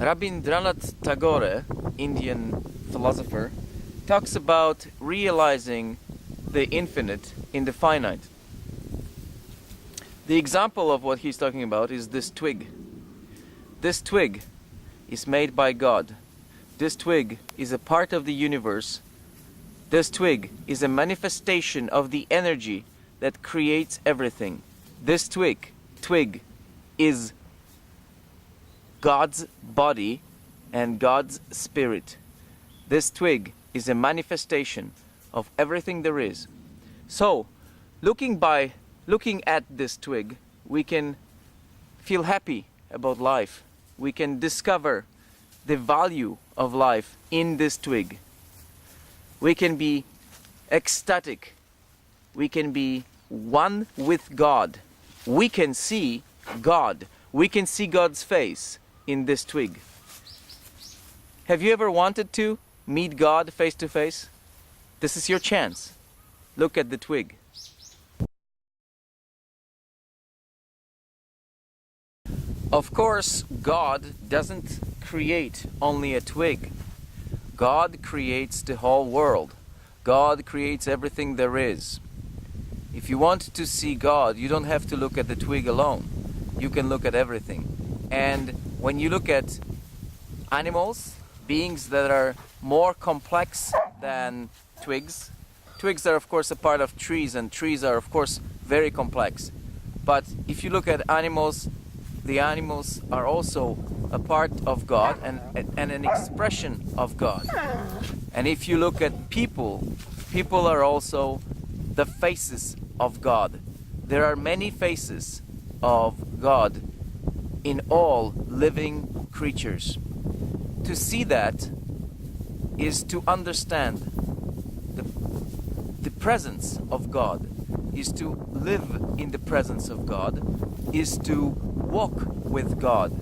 Rabindranath Tagore, Indian philosopher, talks about realizing the infinite in the finite. The example of what he's talking about is this twig. This twig is made by God. This twig is a part of the universe. This twig is a manifestation of the energy that creates everything. This twig is God's body and God's spirit. This twig is a manifestation of everything there is. So, looking at this twig, we can feel happy about life. We can discover the value of life in this twig. We can be ecstatic. We can be one with God. We can see God. We can see God's face in this twig. Have you ever wanted to meet God face to face? This is your chance. Look at the twig. Of course, God doesn't create only a twig. God creates the whole world. God creates everything there is. If you want to see God, you don't have to look at the twig alone. You can look at everything. And when you look at animals, beings that are more complex than twigs, twigs are of course a part of trees, and trees are of course very complex. But if you look at animals, the animals are also a part of God and an expression of God. And if you look at people, people are also the faces of God. There are many faces of God in all living creatures. To see that is to understand the presence of God, is to live in the presence of God, is to walk with God.